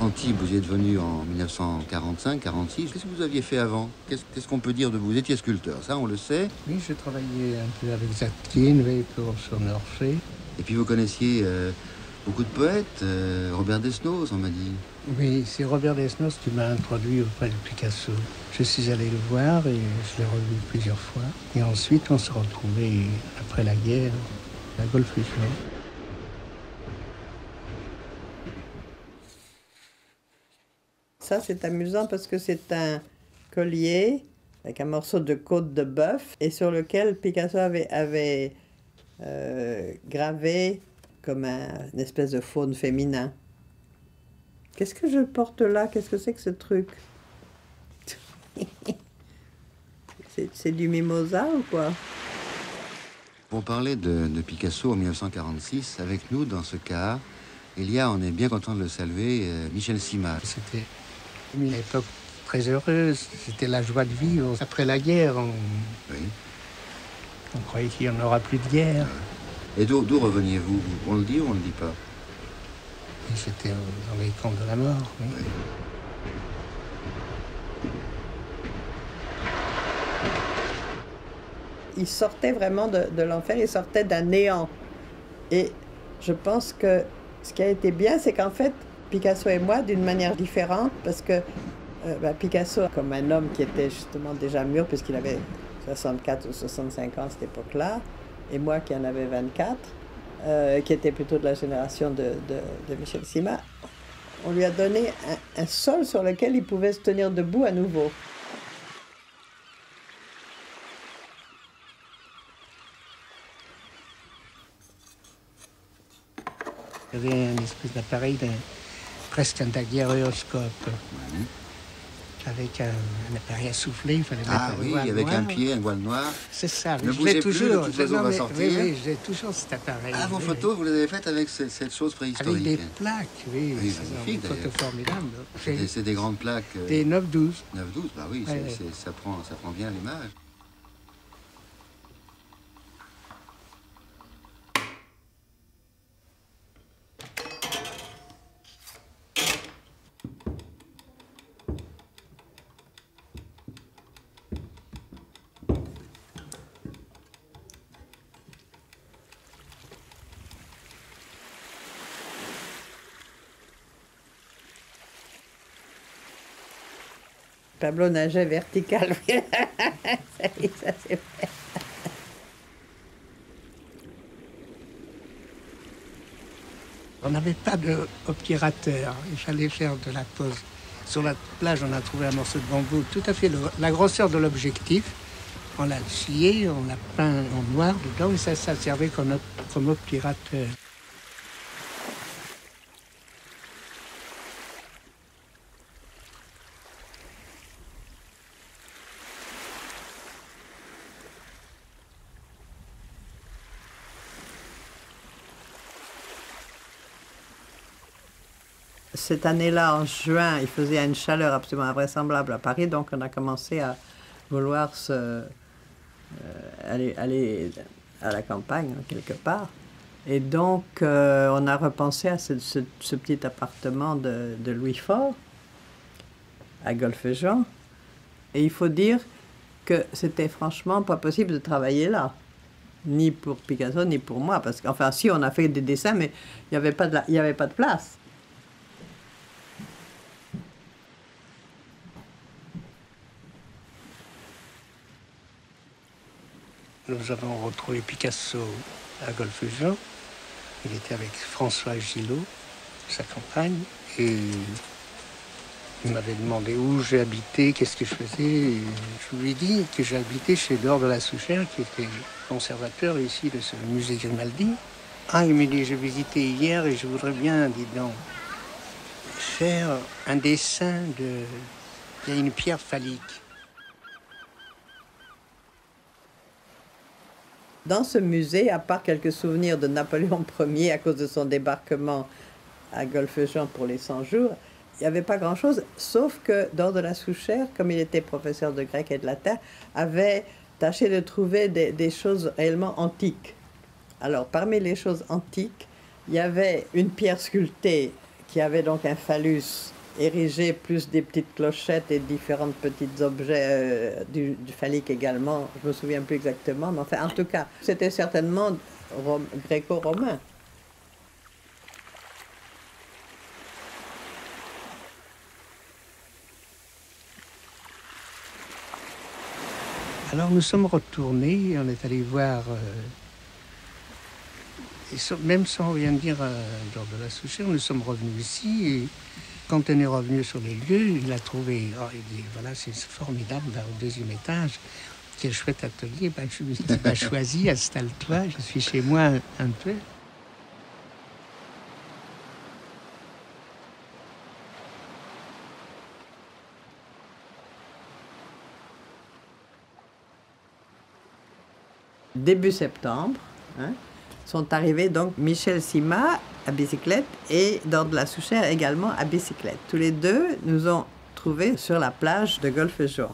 Antibes, vous y êtes venu en 1945-46. Qu'est-ce que vous aviez fait avant? Qu'est-ce qu'on peut dire de vous? Vous étiez sculpteur, ça on le sait. Oui, j'ai travaillé un peu avec Zadkine, oui, pour son Orphée. Et puis vous connaissiez beaucoup de poètes, Robert Desnos, on m'a dit. Oui, c'est Robert Desnos qui m'a introduit auprès de Picasso. Je suis allé le voir et je l'ai revu plusieurs fois. Et ensuite, on s'est retrouvés après la guerre à Golfe-Juan. Ça, c'est amusant parce que c'est un collier avec un morceau de côte de bœuf et sur lequel Picasso avait gravé comme une espèce de faune féminin. Qu'est-ce que je porte là? Qu'est-ce que c'est que ce truc? C'est du mimosa ou quoi? Pour parler de Picasso en 1946, avec nous dans ce cas, il y a, on est bien content de le saluer, Michel Simard. C'était une époque très heureuse, c'était la joie de vivre. Après la guerre, on croyait qu'il n'y en aura plus de guerre. Et d'où reveniez-vous? On le dit ou on ne le dit pas? J'étais dans les camps de la mort, oui. Oui. Il sortait vraiment de l'enfer, il sortait d'un néant. Et je pense que ce qui a été bien, c'est qu'en fait, Picasso et moi, d'une manière différente, parce que Picasso, comme un homme qui était justement déjà mûr, puisqu'il avait 64 ou 65 ans à cette époque-là, et moi qui en avais 24, qui était plutôt de la génération de Michel Simard, on lui a donné un sol sur lequel il pouvait se tenir debout à nouveau. Il y avait une espèce d'appareil, presque un daguerréoscope, avec un appareil à souffler. Il fallait mettre un voile avec noir. Un pied, un voile noir. C'est ça, Ne je l'ai bougez plus, toujours. de toute façon, on va sortir. Oui, j'ai toujours cet appareil. Ah, vos photos, vous les avez faites avec cette chose Avec préhistorique. des plaques, oui. Oui, C'est magnifique, une photo formidable. C'est des grandes plaques. Des 9-12. 9-12, bah oui, Ouais, ça prend bien l'image. Pablo nageait vertical. Ça y est, ça c'est fait. On n'avait pas d'obturateur. Il fallait faire de la pose. Sur la plage, on a trouvé un morceau de bambou tout à fait la grosseur de l'objectif. On l'a scié, on l'a peint en noir dedans et ça servait comme obturateur. Cette année-là, en juin, il faisait une chaleur absolument invraisemblable à Paris, donc on a commencé à vouloir aller à la campagne, quelque part. Et donc, on a repensé à ce petit appartement de Louis Faure, à Golfe-Jean. Et il faut dire que c'était franchement pas possible de travailler là, ni pour Picasso, ni pour moi, parce qu'enfin, si, on a fait des dessins, mais il n'y avait pas de place. Nous avons retrouvé Picasso à Golfe-Jean. Il était avec François Gillot, sa compagne, et il m'avait demandé où j'ai habité, qu'est-ce que je faisais. Et je lui ai dit que j'habitais chez Dore de la Souchère, qui était conservateur ici de ce musée Grimaldi. Ah, il m'a dit, j'ai visité hier et je voudrais bien, dis donc, faire un dessin de... Il y a une pierre phallique. Dans ce musée, à part quelques souvenirs de Napoléon Ier à cause de son débarquement à Golfe-Jean pour les 100 jours, il n'y avait pas grand-chose, sauf que Dore de la Souchère, comme il était professeur de grec et de latin, avait tâché de trouver des choses réellement antiques. Alors, parmi les choses antiques, il y avait une pierre sculptée qui avait donc un phallus érigé, plus des petites clochettes et différents petits objets du phallique également. Je me souviens plus exactement, mais enfin, en tout cas, c'était certainement gréco-romain. Alors nous sommes retournés, on est allé voir, même sans rien dire à Georges de la Souchère, nous sommes revenus ici et quand on est revenu sur les lieux, il a trouvé, il dit voilà c'est formidable là, au 2e étage, quel chouette atelier, je lui ai dit choisis, installe-toi, je suis chez moi un peu. Début septembre, hein, sont arrivés donc Michel Sima à bicyclette et Georges de la Souchère également à bicyclette. Tous les deux nous ont trouvés sur la plage de Golfe-Juan.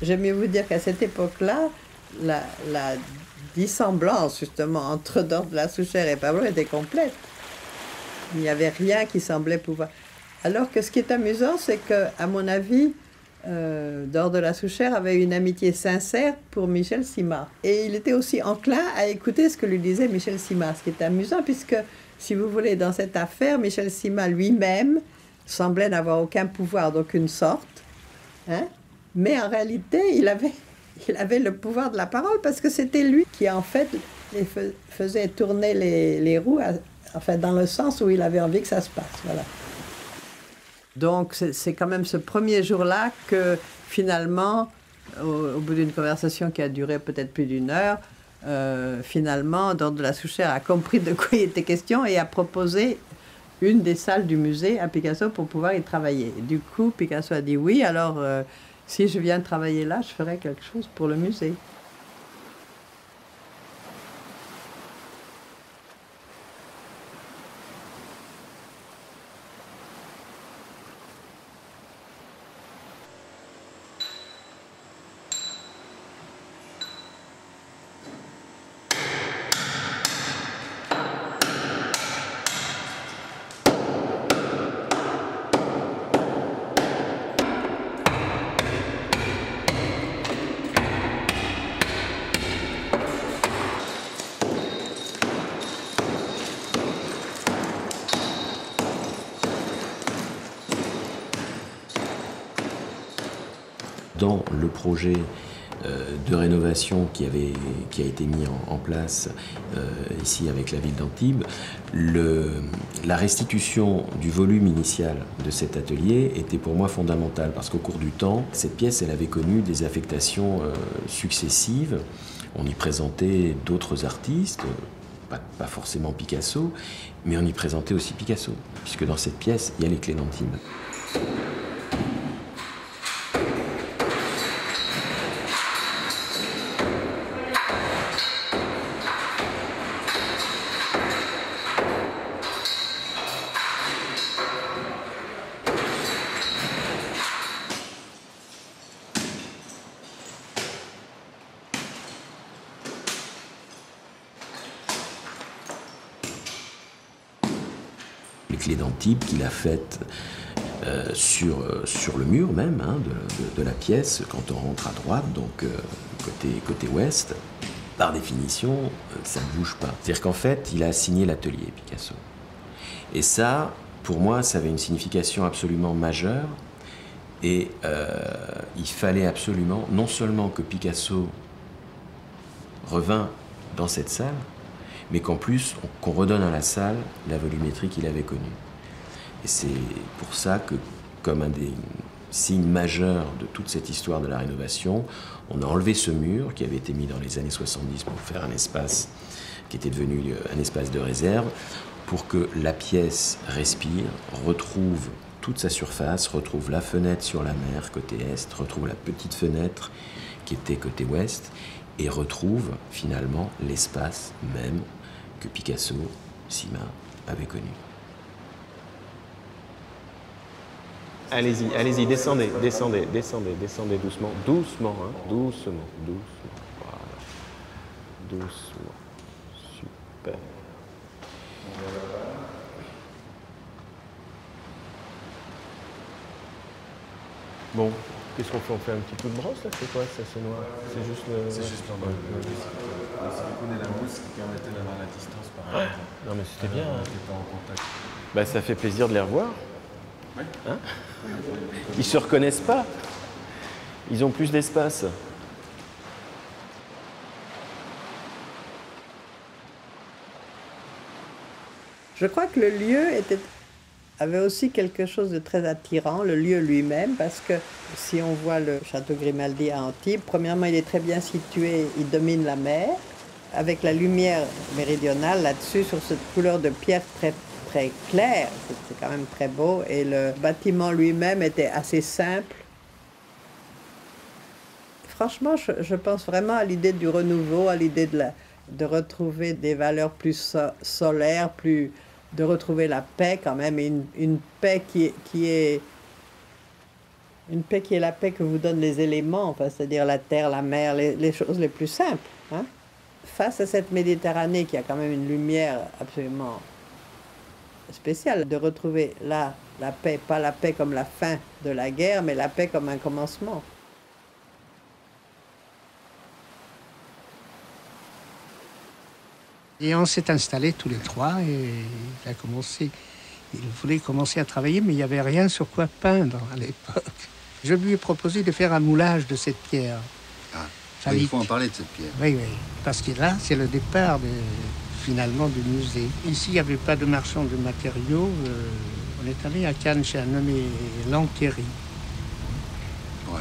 J'aime mieux vous dire qu'à cette époque-là, la dissemblance justement entre Georges de la Souchère et Pablo était complète. Il n'y avait rien qui semblait pouvoir... Alors que ce qui est amusant, c'est que, à mon avis, Georges de la Souchère avait une amitié sincère pour Michel Sima. Et il était aussi enclin à écouter ce que lui disait Michel Sima, ce qui est amusant, puisque, si vous voulez, dans cette affaire, Michel Sima lui-même semblait n'avoir aucun pouvoir d'aucune sorte, hein, mais en réalité, il avait le pouvoir de la parole, parce que c'était lui qui, en fait, faisait tourner les roues, enfin, dans le sens où il avait envie que ça se passe, voilà. Donc c'est quand même ce premier jour-là que finalement, au bout d'une conversation qui a duré peut-être plus d'1 heure, finalement, Georges de la Souchère a compris de quoi il était question et a proposé une des salles du musée à Picasso pour pouvoir y travailler. Et du coup, Picasso a dit oui, alors si je viens travailler là, je ferai quelque chose pour le musée. Dans le projet de rénovation qui a été mis en place ici avec la ville d'Antibes, la restitution du volume initial de cet atelier était pour moi fondamentale parce qu'au cours du temps, cette pièce elle avait connu des affectations successives. On y présentait d'autres artistes, pas forcément Picasso, mais on y présentait aussi Picasso, puisque dans cette pièce, il y a les clés d'Antibes. Les clés d'Antibes qu'il a faites sur le mur même hein, de la pièce quand on rentre à droite, donc côté ouest. Par définition, ça ne bouge pas. C'est-à-dire qu'en fait, il a assigné l'atelier Picasso. Et ça, pour moi, ça avait une signification absolument majeure. Et il fallait absolument, non seulement que Picasso revint dans cette salle, mais qu'en plus, qu'on redonne à la salle la volumétrie qu'il avait connue. Et c'est pour ça que, comme un des signes majeurs de toute cette histoire de la rénovation, on a enlevé ce mur qui avait été mis dans les années 70 pour faire un espace qui était devenu un espace de réserve, pour que la pièce respire, retrouve toute sa surface, retrouve la fenêtre sur la mer côté est, retrouve la petite fenêtre qui était côté ouest, et retrouve finalement l'espace même que Picasso, Sima, avait connu. Allez-y, allez-y, descendez doucement, doucement, hein, doucement, voilà, doucement, super. Bon, qu'est-ce qu'on fait? On fait un petit coup de brosse là? C'est quoi ça? C'est noir? C'est juste le. C'est juste l'endroit. Le silicone et la mousse qui permettaient d'avoir la distance par rapport. Non mais c'était bien. On n'était pas en contact. Bah ça fait plaisir de les revoir. Ouais. Hein? Ils se reconnaissent pas. Ils ont plus d'espace. Je crois que le lieu avait aussi quelque chose de très attirant, le lieu lui-même, parce que si on voit le château Grimaldi à Antibes, premièrement, il est très bien situé, il domine la mer, avec la lumière méridionale là-dessus, sur cette couleur de pierre très, très claire, c'est quand même très beau, et le bâtiment lui-même était assez simple. Franchement, je pense vraiment à l'idée du renouveau, à l'idée de retrouver des valeurs plus solaires, de retrouver la paix quand même, et une paix qui est la paix que vous donnent les éléments, enfin, c'est-à-dire la terre, la mer, les choses les plus simples. Hein? Face à cette Méditerranée qui a quand même une lumière absolument spéciale, de retrouver là la paix, pas la paix comme la fin de la guerre, mais la paix comme un commencement. Et on s'est installés tous les trois et il voulait commencer à travailler, mais il n'y avait rien sur quoi peindre à l'époque. Je lui ai proposé de faire un moulage de cette pierre. Ah, il faut en parler de cette pierre. Oui, parce que là, c'est le départ finalement du musée. Ici, il n'y avait pas de marchand de matériaux. On est allé à Cannes chez un nommé Lanquery,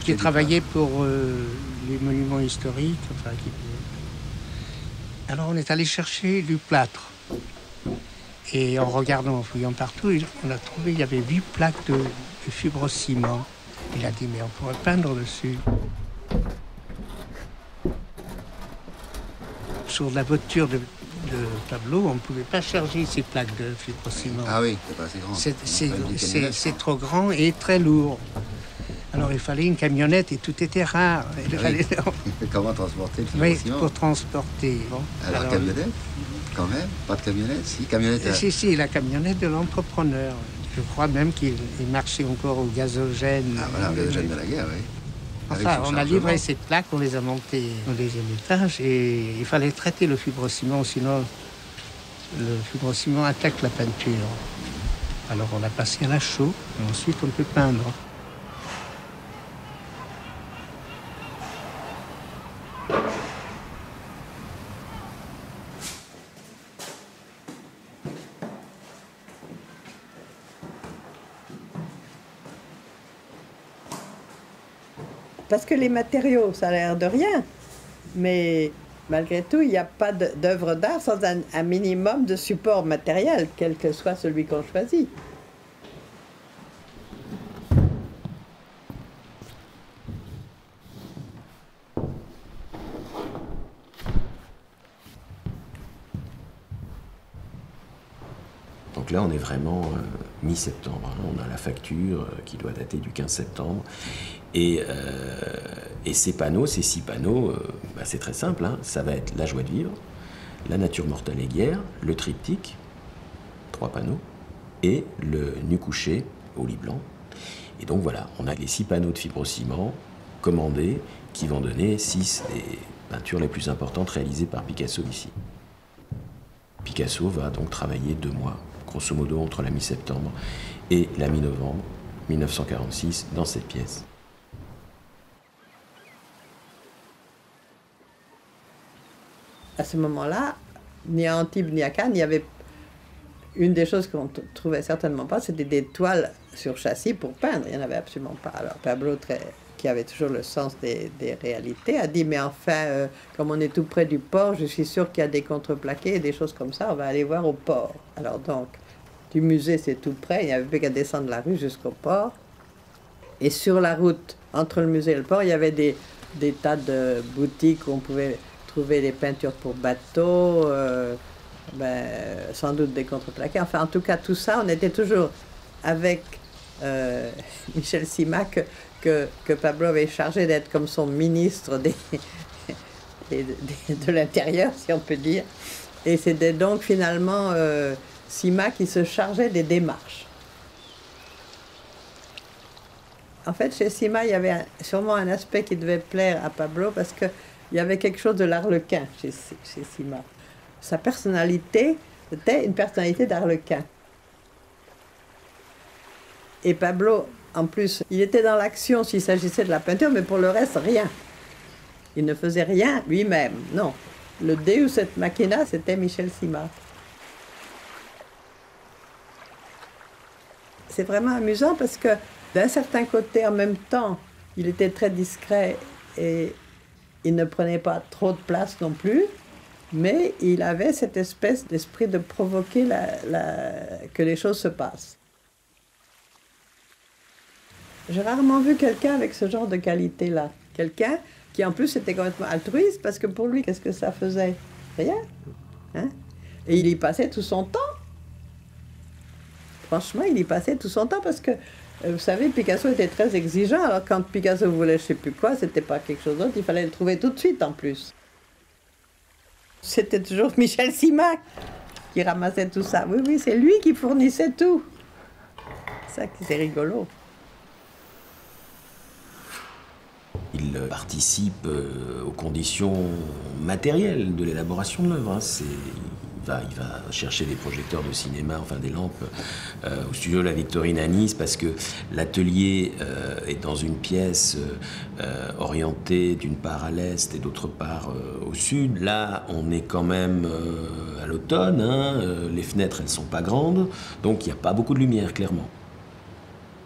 qui travaillait pour les monuments historiques. Alors on est allé chercher du plâtre. Et en regardant, en fouillant partout, on a trouvé, il y avait 8 plaques de fibrociment. Il a dit, mais on pourrait peindre dessus. Sur la voiture de Pablo, on ne pouvait pas charger ces plaques de fibrociment. Ah oui, c'est pas assez grand. C'est trop grand et très lourd. Alors il fallait une camionnette et tout était rare. Comment transporter le Oui, fibrociment? pour transporter. Bon. Alors camionnette? Quand même? Pas de camionnette? Si, camionnette. Si, la camionnette de l'entrepreneur. Je crois même qu'il marchait encore au gazogène. Ah voilà, au gazogène de la guerre, oui. Enfin, on a livré ces plaques, on les a montées au deuxième étage et il fallait traiter le fibrociment, sinon le fibrociment attaque la peinture. Alors on l'a passé à la chaux et ensuite on peut peindre. Parce que les matériaux, ça a l'air de rien, mais malgré tout, il n'y a pas d'œuvre d'art sans un minimum de support matériel, quel que soit celui qu'on choisit. Donc là, on est vraiment mi-septembre. Hein. On a la facture qui doit dater du 15 septembre. Et ces panneaux, ces 6 panneaux, c'est très simple. Hein. Ça va être la joie de vivre, la nature mortelle et guerre, le triptyque, 3 panneaux, et le nu couché au lit blanc. Et donc voilà, on a les 6 panneaux de fibrociment commandés qui vont donner 6 des peintures les plus importantes réalisées par Picasso ici. Picasso va donc travailler 2 mois, grosso modo entre la mi-septembre et la mi-novembre 1946 dans cette pièce. À ce moment-là, ni à Antibes ni à Cannes, il y avait une des choses qu'on ne trouvait certainement pas, c'était des toiles sur châssis pour peindre. Il n'y en avait absolument pas. Alors Pablo, qui avait toujours le sens des réalités, a dit, mais enfin, comme on est tout près du port, je suis sûr qu'il y a des contreplaqués et des choses comme ça, on va aller voir au port. Alors donc, du musée, c'est tout près, il n'y avait plus qu'à descendre la rue jusqu'au port. Et sur la route, entre le musée et le port, il y avait des tas de boutiques où on pouvait trouver des peintures pour bateaux, sans doute des contreplaqués. Enfin, en tout cas, tout ça, on était toujours avec Michel Simak, que Pablo avait chargé d'être comme son ministre de l'Intérieur, si on peut dire. Et c'était donc finalement Simak qui se chargeait des démarches. En fait, chez Sima, il y avait sûrement un aspect qui devait plaire à Pablo parce qu'il y avait quelque chose de l'arlequin chez Sima. Sa personnalité, c'était une personnalité d'arlequin. Et Pablo, en plus, il était dans l'action s'il s'agissait de la peinture, mais pour le reste, rien. Il ne faisait rien lui-même, non. Le Deus et Machina, c'était Michel Sima. C'est vraiment amusant parce que d'un certain côté, en même temps, il était très discret et il ne prenait pas trop de place non plus, mais il avait cette espèce d'esprit de provoquer que les choses se passent. J'ai rarement vu quelqu'un avec ce genre de qualité-là. Quelqu'un qui en plus était complètement altruiste parce que pour lui, qu'est-ce que ça faisait? Rien. Hein? Et il y passait tout son temps. Franchement, il y passait tout son temps parce que, vous savez, Picasso était très exigeant. Alors quand Picasso voulait je ne sais plus quoi, c'était pas quelque chose d'autre, il fallait le trouver tout de suite en plus. C'était toujours Michel Sima qui ramassait tout ça. Oui, oui, c'est lui qui fournissait tout. Ça, c'est rigolo. Il participe aux conditions matérielles de l'élaboration de l'œuvre. Il va chercher des projecteurs de cinéma, enfin des lampes, au studio La Victorine à Nice, parce que l'atelier est dans une pièce orientée d'une part à l'est et d'autre part au sud. Là, on est quand même à l'automne, hein, les fenêtres, elles ne sont pas grandes, donc il n'y a pas beaucoup de lumière, clairement.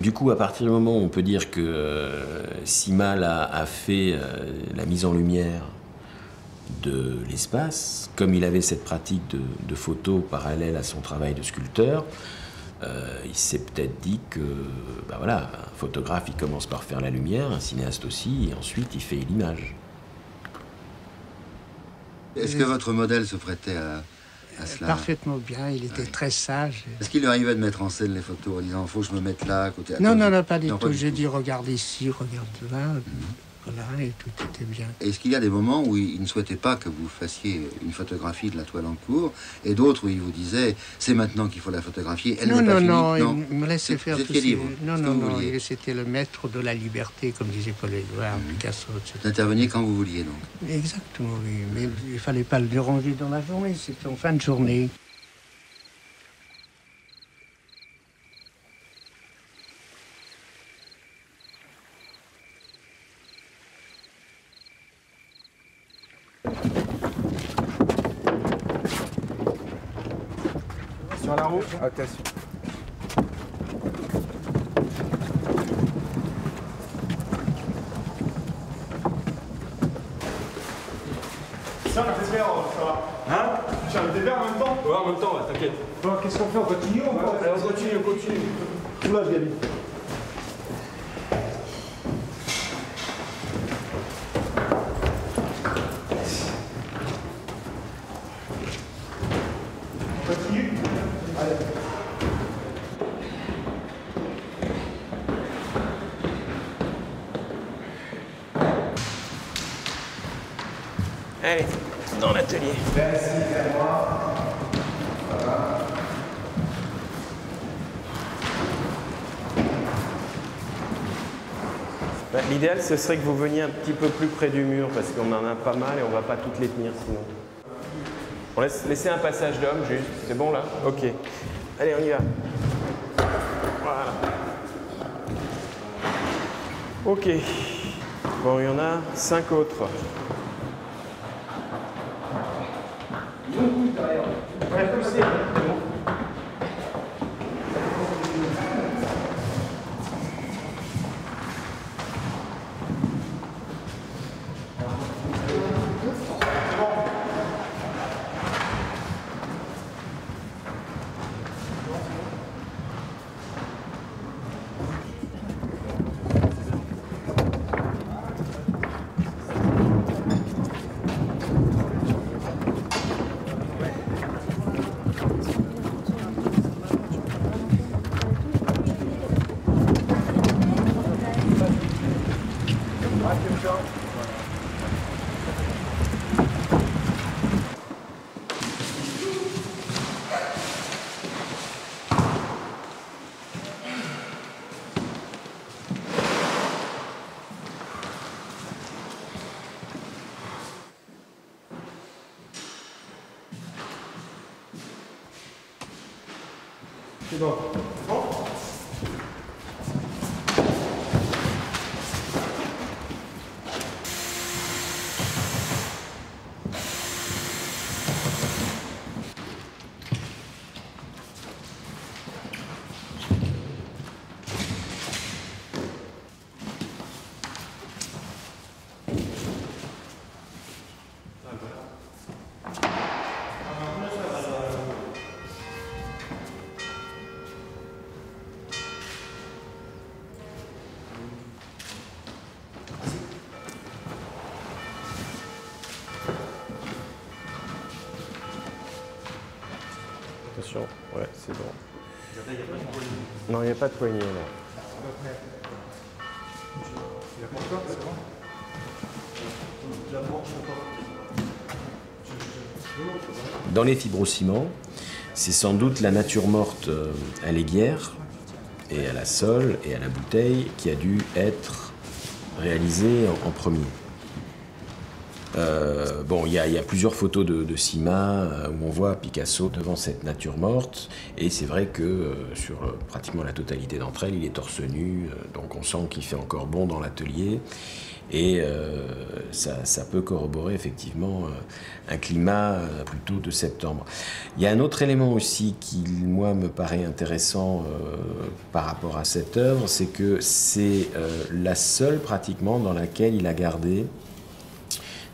Du coup, à partir du moment où on peut dire que Sima a fait la mise en lumière de l'espace, comme il avait cette pratique de photo parallèle à son travail de sculpteur, il s'est peut-être dit que, ben voilà, un photographe, il commence par faire la lumière, un cinéaste aussi, et ensuite il fait l'image. Est-ce que votre modèle se prêtait à cela? Parfaitement bien, il était très sage. Est-ce qu'il lui arrivait de mettre en scène les photos en disant « faut que je me mette là, à côté » Non, non, non, pas du tout. J'ai dit « regarde ici, regarde là ». Voilà, et tout était bien. Est-ce qu'il y a des moments où il ne souhaitait pas que vous fassiez une photographie de la toile en cours, et d'autres où il vous disait c'est maintenant qu'il faut la photographier, elle n'est pas finie? Non, il me laissait faire tout libre. Non, c'était le maître de la liberté, comme disait Paul-Éluard, Picasso, etc. Vous interveniez quand vous vouliez, donc? Exactement, oui. Mais il ne fallait pas le déranger dans la journée, c'était en fin de journée. Sur la roue, attention. Tiens, le désert, ça va. Hein? Tiens, le désert en même temps? Ouais, en même temps, ouais, t'inquiète. Bon, qu'est-ce qu'on fait? On continue ou pas? Allez, on continue. Soulage, Gabi. On continue? Allez. Allez, dans l'atelier. Merci, c'est moi. Voilà. Bah, l'idéal, ce serait que vous veniez un petit peu plus près du mur, parce qu'on en a pas mal et on va pas toutes les tenir sinon. On laisse laisser un passage d'homme juste. C'est bon là? Ok. Allez, on y va. Voilà. Ok. Bon, il y en a 5 autres. Ouais, poussez. C'est bon. Bon. Attention, ouais, c'est bon. Non, il n'y a pas de poignée là. Dans les fibrociments, c'est sans doute la nature morte à l'aiguière et à la sole et à la bouteille qui a dû être réalisée en premier. Bon, il y a plusieurs photos de Sima où on voit Picasso devant cette nature morte, et c'est vrai que sur pratiquement la totalité d'entre elles, il est torse nu, donc on sent qu'il fait encore bon dans l'atelier, et ça peut corroborer effectivement un climat plutôt de septembre. Il y a un autre élément aussi qui, moi, me paraît intéressant par rapport à cette œuvre, c'est que c'est la seule pratiquement dans laquelle il a gardé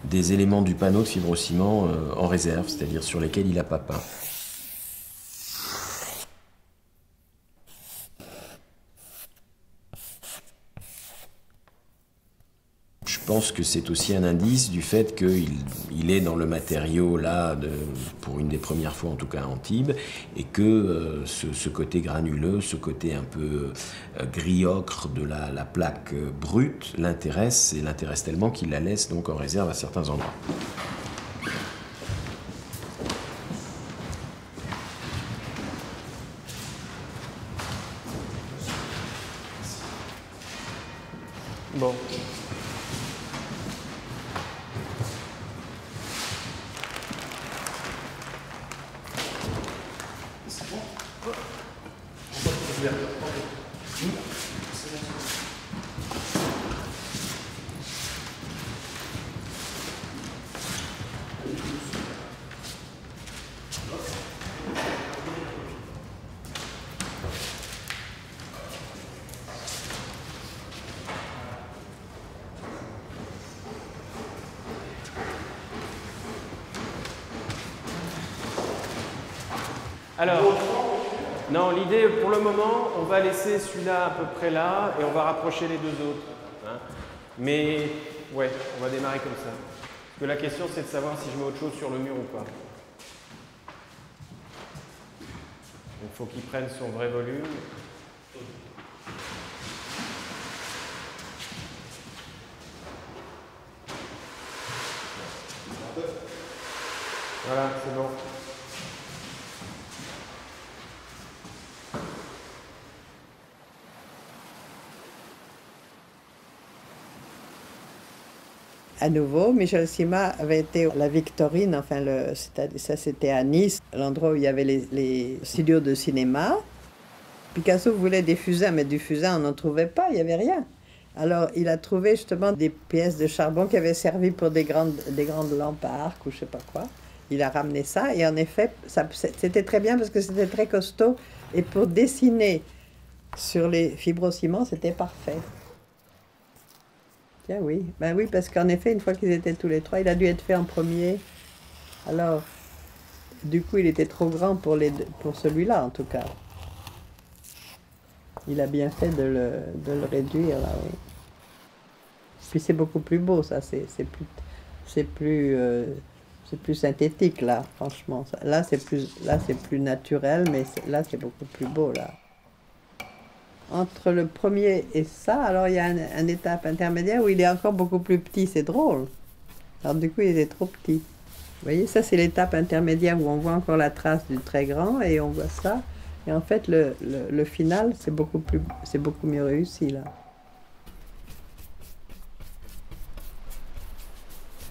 des éléments du panneau de fibrociment en réserve, c'est-à-dire sur lesquels il n'a pas peint. Je pense que c'est aussi un indice du fait qu'il est dans le matériau là, pour une des premières fois en tout cas à Antibes, et que ce côté granuleux, ce côté un peu gris-ocre de la plaque brute l'intéresse, et l'intéresse tellement qu'il la laisse donc en réserve à certains endroits. Bon. Alors, non, l'idée, pour le moment, on va laisser celui-là à peu près là et on va rapprocher les deux autres. Hein. Mais, ouais, on va démarrer comme ça. Parce que la question, c'est de savoir si je mets autre chose sur le mur ou pas. Il faut qu'il prenne son vrai volume. Voilà, c'est bon. À nouveau, Michel Sima avait été à la Victorine, enfin, ça c'était à Nice, l'endroit où il y avait les studios de cinéma. Picasso voulait des fusains, mais du fusain on n'en trouvait pas, il n'y avait rien. Alors il a trouvé justement des pièces de charbon qui avaient servi pour des grandes lampes à arc ou je sais pas quoi. Il a ramené ça et en effet, c'était très bien parce que c'était très costaud et pour dessiner sur les fibrociments, c'était parfait. Tiens, oui. Ben oui, parce qu'en effet, une fois qu'ils étaient tous les trois, il a dû être fait en premier. Alors, du coup, il était trop grand pour celui-là, en tout cas. Il a bien fait de le réduire, là, oui. Puis c'est beaucoup plus beau, ça. C'est plus synthétique, là, franchement. Là, c'est plus naturel, mais là, c'est beaucoup plus beau, là. Entre le premier et ça, alors il y a une étape intermédiaire où il est encore beaucoup plus petit, c'est drôle. Alors du coup, il était trop petit. Vous voyez, ça c'est l'étape intermédiaire où on voit encore la trace du très grand et on voit ça. Et en fait, le final, c'est beaucoup mieux réussi, là.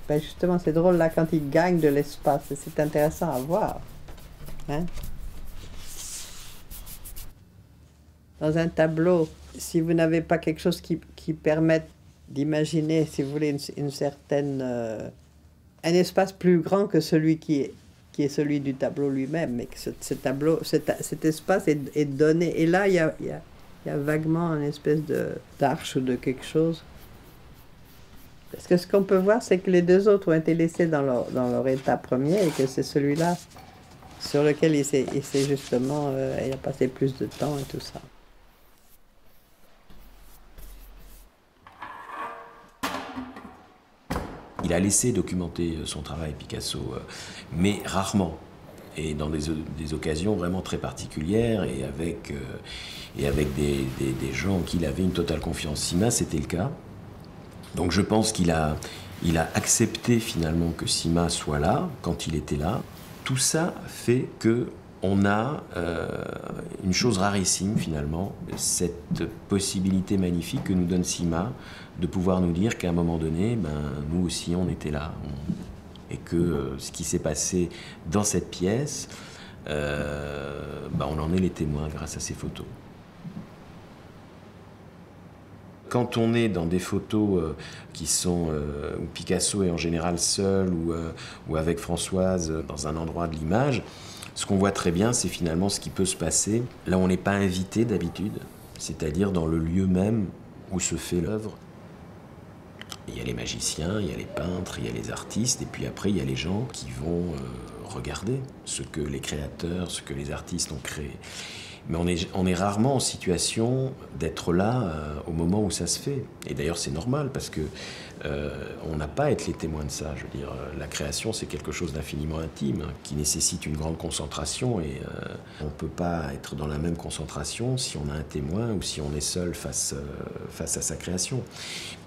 Ben justement, c'est drôle, là, quand il gagne de l'espace, c'est intéressant à voir. Hein? dans un tableau, si vous n'avez pas quelque chose qui permette d'imaginer, si vous voulez, une certaine... un espace plus grand que celui qui est celui du tableau lui-même, mais que ce tableau, cet espace est donné. Et là, il y a vaguement une espèce d'arche ou de quelque chose. Parce que ce qu'on peut voir, c'est que les deux autres ont été laissés dans leur état premier et que c'est celui-là sur lequel il s'est justement, il a passé plus de temps et tout ça. Il a laissé documenter son travail, Picasso, mais rarement, et dans des occasions vraiment très particulières, et avec des gens en qui il avait une totale confiance. Sima, c'était le cas. Donc je pense qu'il a accepté finalement que Sima soit là, quand il était là. Tout ça fait que on a une chose rarissime finalement, cette possibilité magnifique que nous donne Sima de pouvoir nous dire qu'à un moment donné, nous aussi on était là. Et que ce qui s'est passé dans cette pièce, on en est les témoins grâce à ces photos. Quand on est dans des photos qui sont où Picasso est en général seul ou avec Françoise dans un endroit de l'image, ce qu'on voit très bien, c'est finalement ce qui peut se passer là où on n'est pas invité d'habitude, c'est-à-dire dans le lieu même où se fait l'œuvre. Il y a les magiciens, il y a les peintres, il y a les artistes, et puis après il y a les gens qui vont regarder ce que les créateurs, ce que les artistes ont créé. Mais on est rarement en situation d'être là au moment où ça se fait. Et d'ailleurs, c'est normal parce que on n'a pas à être les témoins de ça. Je veux dire, la création, c'est quelque chose d'infiniment intime, qui nécessite une grande concentration. Et on ne peut pas être dans la même concentration si on a un témoin ou si on est seul face à sa création.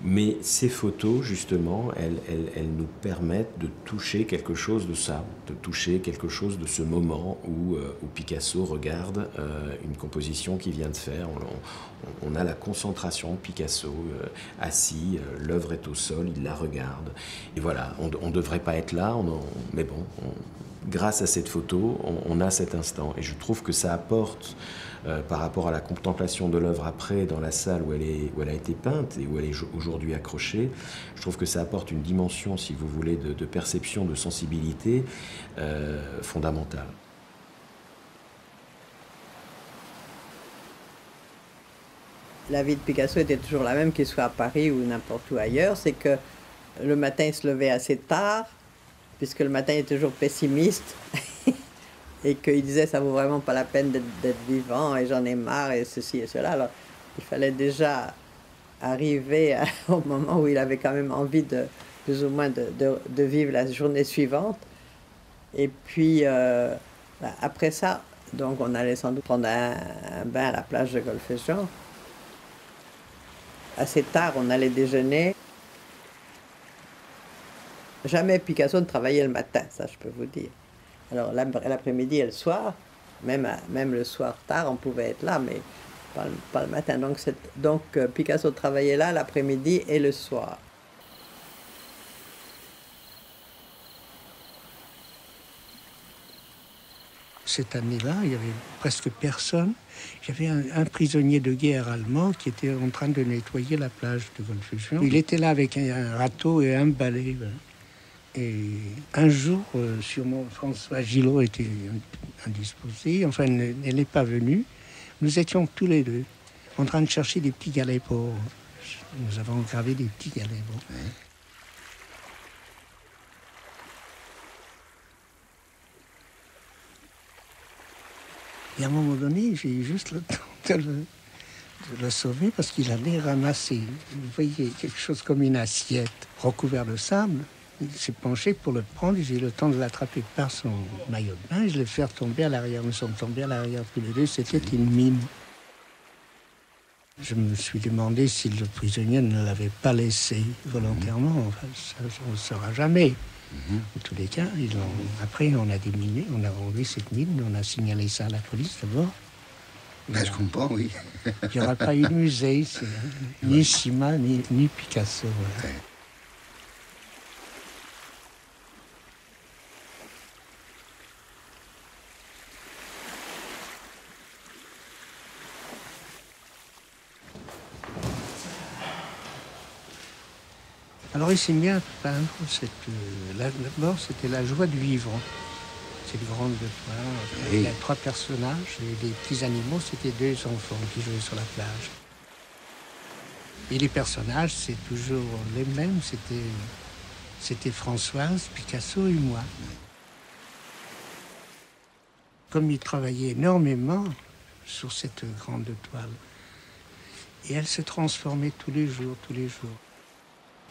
Mais ces photos, justement, elles nous permettent de toucher quelque chose de ça, de toucher quelque chose de ce moment où Picasso regarde une composition qu'il vient de faire. On a la concentration de Picasso assis, l'œuvre est au sol, il la regarde. Et voilà, on ne devrait pas être là, mais bon, grâce à cette photo, on a cet instant. Et je trouve que ça apporte, par rapport à la contemplation de l'œuvre après, dans la salle où elle a été peinte et où elle est aujourd'hui accrochée, je trouve que ça apporte une dimension, si vous voulez, de perception, de sensibilité fondamentale. La vie de Picasso était toujours la même, qu'il soit à Paris ou n'importe où ailleurs. C'est que le matin, il se levait assez tard, puisque le matin, il est toujours pessimiste. Et qu'il disait, ça vaut vraiment pas la peine d'être vivant, et j'en ai marre, et ceci et cela. Alors, il fallait déjà arriver au moment où il avait quand même envie plus ou moins de vivre la journée suivante. Et puis, après ça, donc on allait sans doute prendre un bain à la plage de Golfe-Jean. Assez tard, on allait déjeuner. Jamais Picasso ne travaillait le matin, ça je peux vous dire. Alors l'après-midi et le soir, même le soir tard, on pouvait être là, mais pas le matin. Donc Picasso travaillait là l'après-midi et le soir. Cette année-là, il n'y avait presque personne. Il y avait un prisonnier de guerre allemand qui était en train de nettoyer la plage de Golfe-Jean. Il était là avec un râteau et un balai. Et un jour, sûrement François Gillot était indisposé, enfin elle n'est pas venue. Nous étions tous les deux en train de chercher des petits galets pour... Nous avons gravé des petits galets. Bon. Ouais. Et à un moment donné, j'ai eu juste le temps de le sauver parce qu'il allait ramasser, vous voyez, quelque chose comme une assiette recouverte de sable. Il s'est penché pour le prendre et j'ai eu le temps de l'attraper par son maillot de bain et je l'ai fait tomber à l'arrière. Nous sommes tombés à l'arrière tous les deux, c'était une mine. Je me suis demandé si le prisonnier ne l'avait pas laissé volontairement. Enfin, ça, on ne le saura jamais. En tous les cas, après on a déminé, on a enlevé cette mine, on a signalé ça à la police d'abord. Je comprends, oui. Il n'y aura pas eu de musée ici, ni Sima, ni Picasso. Voilà. Ouais. Alors il s'est mis à peindre d'abord c'était la joie de vivre. C'est une grande toile. Il y a 3 personnages et les petits animaux, c'était 2 enfants qui jouaient sur la plage. Et les personnages, c'est toujours les mêmes, c'était Françoise, Picasso et moi. Comme il travaillait énormément sur cette grande toile, et elle se transformait tous les jours.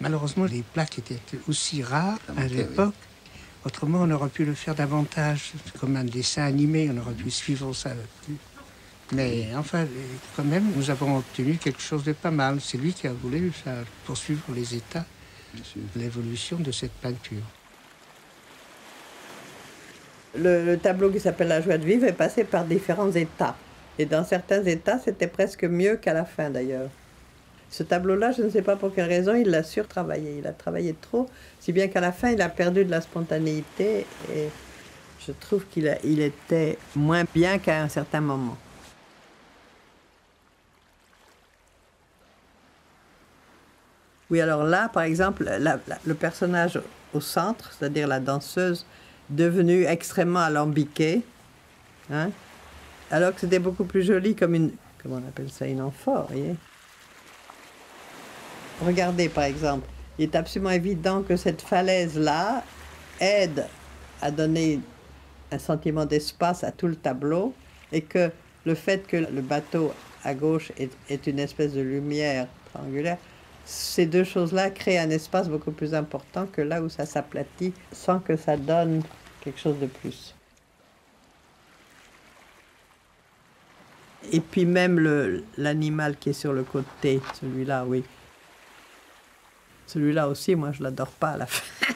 Malheureusement, les plaques étaient aussi rares à l'époque. Oui. Autrement, on aurait pu le faire davantage. Comme un dessin animé, on aurait pu suivre ça. Mais enfin, quand même, nous avons obtenu quelque chose de pas mal. C'est lui qui a voulu poursuivre les états, l'évolution de cette peinture. Le tableau qui s'appelle La joie de vivre est passé par différents états. Et dans certains états, c'était presque mieux qu'à la fin d'ailleurs. Ce tableau-là, je ne sais pas pour quelle raison, il l'a surtravaillé. Il a travaillé trop, si bien qu'à la fin, il a perdu de la spontanéité. Et je trouve qu'il était moins bien qu'à un certain moment. Oui, alors là, par exemple, le personnage au centre, c'est-à-dire la danseuse, devenue extrêmement alambiquée, hein, alors que c'était beaucoup plus joli comme une... Comment on appelle ça? Une amphore, vous voyez? Regardez, par exemple, il est absolument évident que cette falaise-là aide à donner un sentiment d'espace à tout le tableau et que le fait que le bateau à gauche est une espèce de lumière triangulaire, ces 2 choses-là créent un espace beaucoup plus important que là où ça s'aplatit sans que ça donne quelque chose de plus. Et puis même l'animal qui est sur le côté, celui-là, oui. Celui-là aussi, moi, je ne l'adore pas à la fin.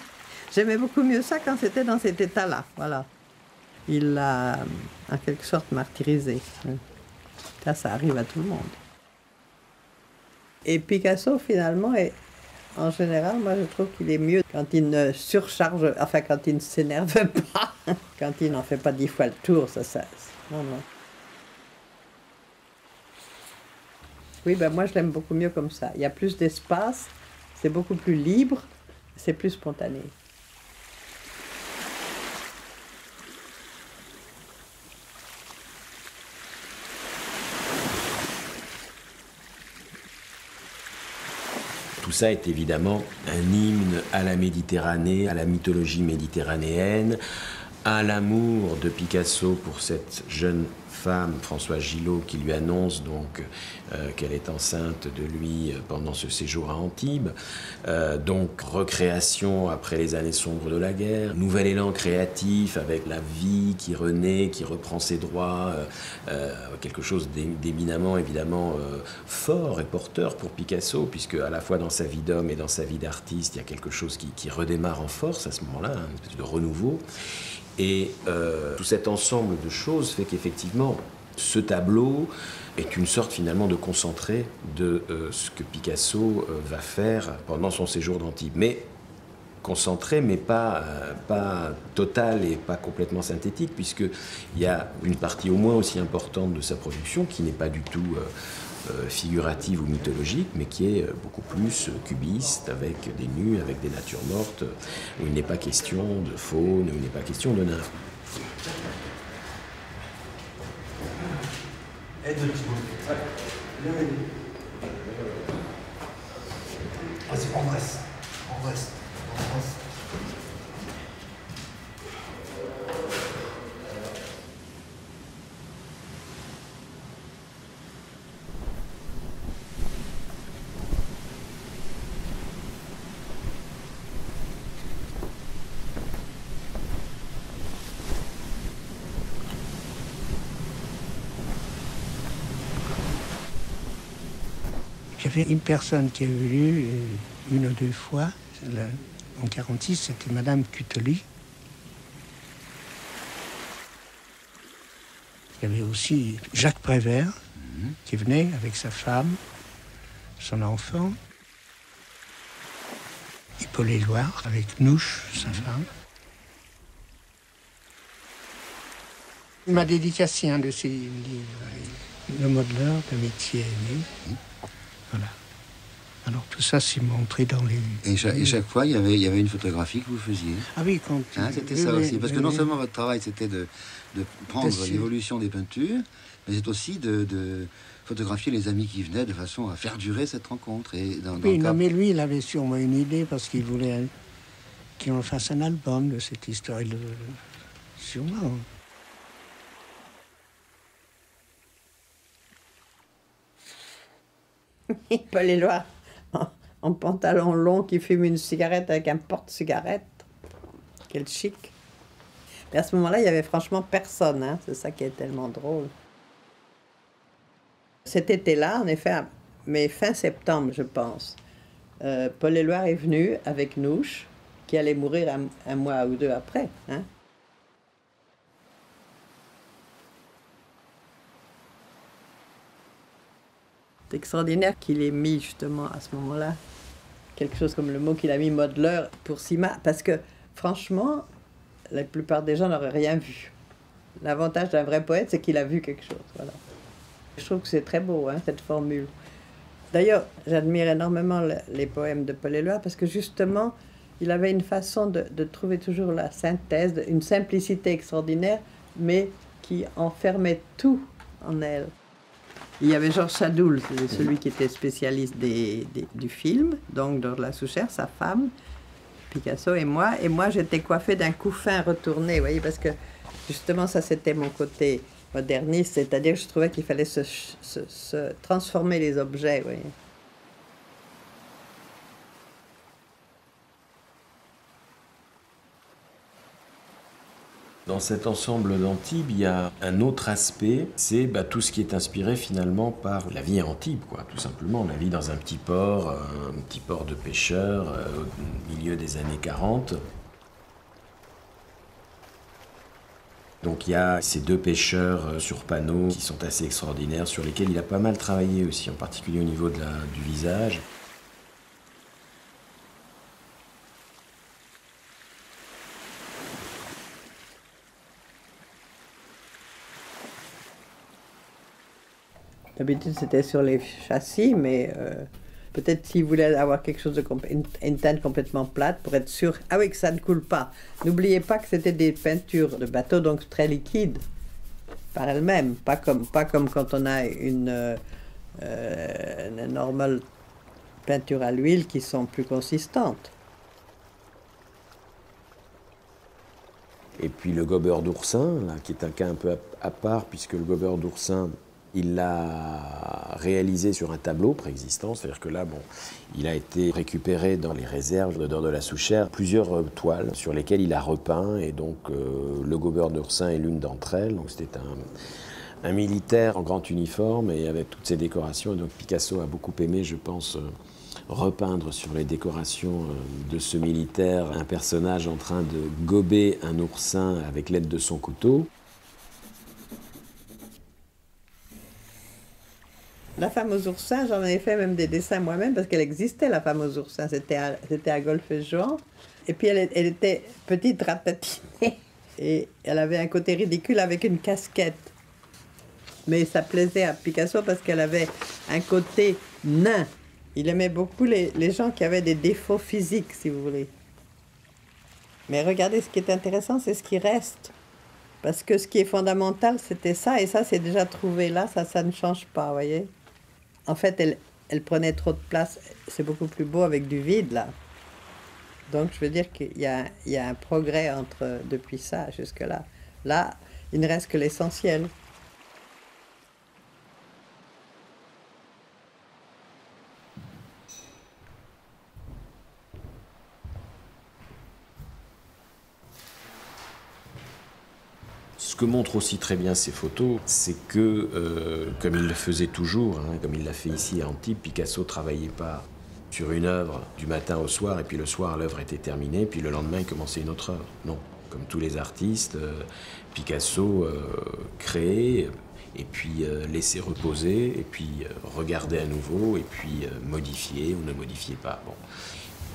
J'aimais beaucoup mieux ça quand c'était dans cet état-là, voilà. Il l'a, en quelque sorte, martyrisé. Ça arrive à tout le monde. Et Picasso, finalement, en général, moi, je trouve qu'il est mieux quand il ne surcharge, enfin, quand il ne s'énerve pas, quand il n'en fait pas 10 fois le tour, non. Oui, ben moi, je l'aime beaucoup mieux comme ça. Il y a plus d'espace, c'est beaucoup plus libre, c'est plus spontané. Tout ça est évidemment un hymne à la Méditerranée, à la mythologie méditerranéenne, à l'amour de Picasso pour cette jeune femme, Françoise Gillot, qui lui annonce donc qu'elle est enceinte de lui pendant ce séjour à Antibes. Donc recréation après les années sombres de la guerre, nouvel élan créatif avec la vie qui renaît, qui reprend ses droits, quelque chose d'éminemment évidemment fort et porteur pour Picasso, puisque à la fois dans sa vie d'homme et dans sa vie d'artiste, il y a quelque chose qui redémarre en force à ce moment-là, une espèce de renouveau. Et tout cet ensemble de choses fait qu'effectivement, ce tableau est une sorte finalement de concentré de ce que Picasso va faire pendant son séjour d'Antibes. Mais concentré, mais pas total et pas complètement synthétique, puisqu'il y a une partie au moins aussi importante de sa production qui n'est pas du tout figurative ou mythologique, mais qui est beaucoup plus cubiste, avec des nus, avec des natures mortes, où il n'est pas question de faune, où il n'est pas question de nymphes. On reste. J'avais une personne qui est venue 1 ou 2 fois, en 1946, c'était Madame Cutely. Il y avait aussi Jacques Prévert, qui venait avec sa femme, son enfant. Paul Éluard, avec Nouche, sa femme. Il m'a dédicacé un de ses livres, Le modeleur de métier aimé. Voilà. Alors tout ça, c'est montré dans les... Et chaque fois, il y avait une photographie que vous faisiez. Ah oui, quand... Hein, c'était ça aussi. Parce que non seulement votre travail, c'était de prendre l'évolution des peintures, mais c'est aussi de photographier les amis qui venaient de façon à faire durer cette rencontre. Et oui, non, mais lui, il avait sûrement une idée parce qu'il voulait qu'on fasse un album de cette histoire. Sûrement. Paul Éluard, en pantalon long, qui fume une cigarette avec un porte-cigarette. Quel chic. Mais à ce moment-là, il n'y avait franchement personne. Hein. C'est ça qui est tellement drôle. Cet été-là, en effet, mais fin septembre, je pense, Paul Éluard est venu avec Nouche, qui allait mourir un mois ou deux après. Hein. C'est extraordinaire qu'il ait mis justement à ce moment-là quelque chose comme le mot qu'il a mis, modeleur, pour Sima, parce que franchement, la plupart des gens n'auraient rien vu. L'avantage d'un vrai poète, c'est qu'il a vu quelque chose. Voilà. Je trouve que c'est très beau, hein, cette formule. D'ailleurs, j'admire énormément les poèmes de Paul Éluard parce que justement, il avait une façon de trouver toujours la synthèse, une simplicité extraordinaire, mais qui enfermait tout en elle. Il y avait Georges Sadoul, celui qui était spécialiste du film, donc de la Souchère, sa femme, Picasso et moi. Et moi, j'étais coiffée d'un couffin retourné, vous voyez, parce que justement, ça, c'était mon côté moderniste, c'est-à-dire que je trouvais qu'il fallait se transformer les objets, vous voyez. Dans cet ensemble d'Antibes, il y a un autre aspect, c'est tout ce qui est inspiré finalement par la vie à Antibes, quoi, tout simplement. La vie dans un petit port de pêcheurs au milieu des années 40. Donc il y a ces deux pêcheurs sur panneau qui sont assez extraordinaires, sur lesquels il a pas mal travaillé aussi, en particulier au niveau du visage. D'habitude, c'était sur les châssis, mais peut-être s'il voulait avoir quelque chose une teinte complètement plate pour être sûr, ah oui, que ça ne coule pas. N'oubliez pas que c'était des peintures de bateau, donc très liquides par elles-mêmes, pas comme quand on a une normale peinture à l'huile qui sont plus consistantes. Et puis le gobeur d'oursin, là, qui est un cas un peu à part, puisque le gobeur d'oursin, il l'a réalisé sur un tableau préexistant, c'est-à-dire que là, il a été récupéré dans les réserves de la Souchère plusieurs toiles sur lesquelles il a repeint, et donc le gobeur d'oursin est l'une d'entre elles. Donc c'était un militaire en grand uniforme et avec toutes ses décorations. Et donc Picasso a beaucoup aimé, je pense, repeindre sur les décorations de ce militaire un personnage en train de gober un oursin avec l'aide de son couteau. La femme aux oursins, j'en avais fait même des dessins moi-même parce qu'elle existait, la femme aux oursins. C'était à Golfe-Juan. Et puis elle était petite, ratatinée. Et elle avait un côté ridicule avec une casquette. Mais ça plaisait à Picasso parce qu'elle avait un côté nain. Il aimait beaucoup les gens qui avaient des défauts physiques, si vous voulez. Mais regardez, ce qui est intéressant, c'est ce qui reste. Parce que ce qui est fondamental, c'était ça. Et ça, c'est déjà trouvé là. Ça ne change pas, vous voyez. En fait, elle prenait trop de place. C'est beaucoup plus beau avec du vide, là. Donc, je veux dire qu'il y a un progrès depuis ça jusque-là. Là, il ne reste que l'essentiel. Ce que montrent aussi très bien ces photos, c'est que, comme il le faisait toujours, comme il l'a fait ici à Antibes, Picasso ne travaillait pas sur une œuvre du matin au soir, et puis le soir l'œuvre était terminée, puis le lendemain il commençait une autre œuvre. Non, comme tous les artistes, Picasso créait, et puis laissait reposer, et puis regardait à nouveau, et puis modifier ou ne modifier pas. Bon.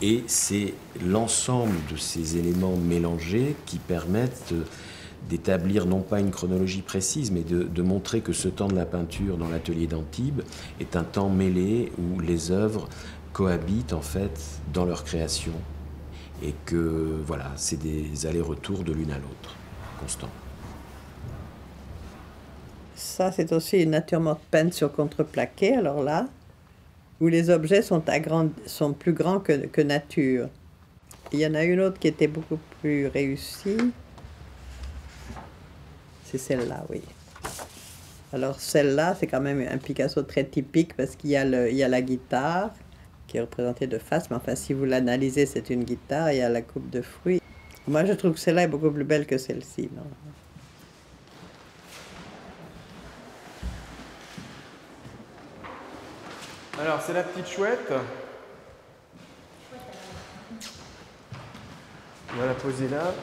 Et c'est l'ensemble de ces éléments mélangés qui permettent d'établir non pas une chronologie précise, mais de montrer que ce temps de la peinture dans l'atelier d'Antibes est un temps mêlé où les œuvres cohabitent en fait dans leur création et que voilà, c'est des allers-retours de l'une à l'autre, constants. Ça, c'est aussi une nature morte peinte sur contreplaqué, alors là, où les objets sont plus grands que nature. Il y en a une autre qui était beaucoup plus réussie. C'est celle-là, oui. Alors celle-là, c'est quand même un Picasso très typique parce qu'il y a la guitare qui est représentée de face, mais enfin si vous l'analysez, c'est une guitare, il y a la coupe de fruits. Moi, je trouve que celle-là est beaucoup plus belle que celle-ci. Alors, c'est la petite chouette. On va la poser là.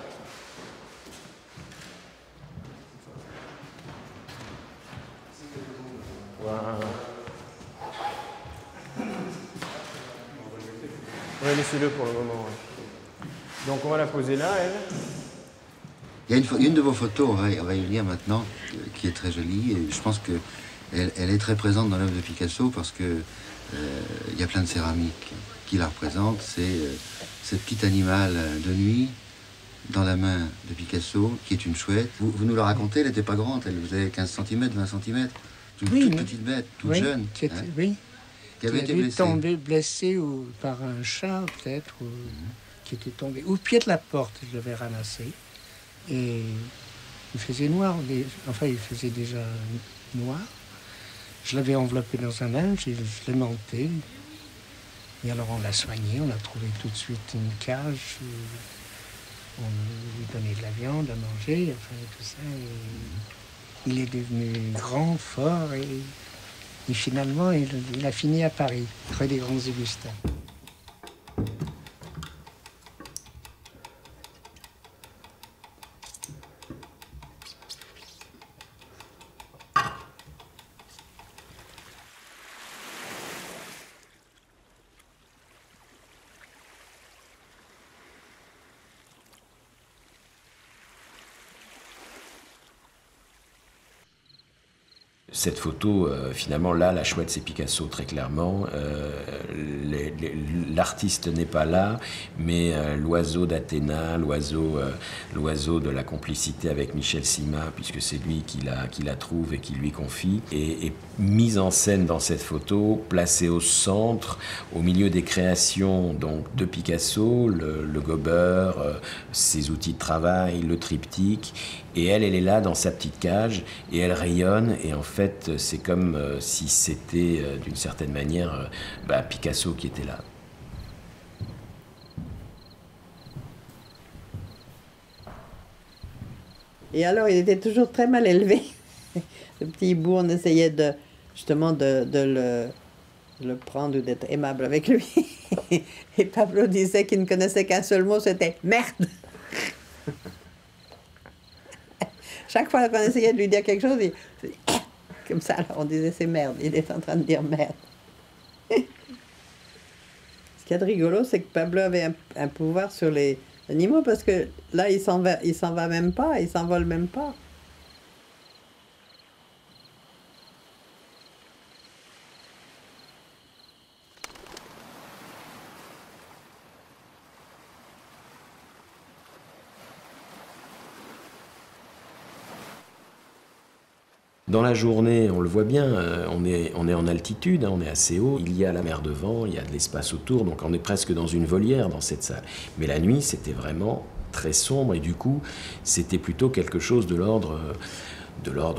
Voilà. Ouais, laissez-le pour le moment. Ouais. Donc, on va la poser là, elle. Il y a une de vos photos, on va y venir maintenant, qui est très jolie. Et je pense qu'elle est très présente dans l'œuvre de Picasso parce que il y a plein de céramiques qui la représentent. C'est ce petit animal de nuit dans la main de Picasso, qui est une chouette. Vous nous la racontez, elle n'était pas grande, elle faisait 15 cm, 20 cm. Toute petite bête, toute jeune. Oui. Qui avait été blessée par un chat, peut-être, qui était tombé au pied de la porte, je l'avais ramassé. Et il faisait noir, il faisait déjà noir. Je l'avais enveloppé dans un linge et je l'ai monté. Et alors on l'a soigné, on a trouvé tout de suite une cage. On lui donnait de la viande à manger, enfin tout ça. Et il est devenu grand, fort et finalement il a fini à Paris, près des Grands Augustins. Cette photo, finalement, là, la chouette, c'est Picasso, très clairement. L'artiste n'est pas là, mais l'oiseau d'Athéna, l'oiseau de la complicité avec Michel Sima, puisque c'est lui qui la trouve et qui lui confie, est mise en scène dans cette photo, placée au centre, au milieu des créations donc, de Picasso, le gobeur, ses outils de travail, le triptyque, et elle est là dans sa petite cage, et elle rayonne, et en fait, c'est comme si c'était, d'une certaine manière, Picasso qui était là. Et alors, il était toujours très mal élevé. Le petit hibou, on essayait justement de le prendre ou d'être aimable avec lui. Et Pablo disait qu'il ne connaissait qu'un seul mot, c'était « merde ». Chaque fois qu'on essayait de lui dire quelque chose, il comme ça, alors on disait c'est merde, il est en train de dire merde. Ce qu'il y a de rigolo, c'est que Pablo avait un pouvoir sur les animaux parce que là, il s'en va même pas, il s'envole même pas. Dans la journée, on le voit bien, on est en altitude, on est assez haut, il y a la mer devant, il y a de l'espace autour, donc on est presque dans une volière dans cette salle. Mais la nuit, c'était vraiment très sombre et du coup, c'était plutôt quelque chose de l'ordre,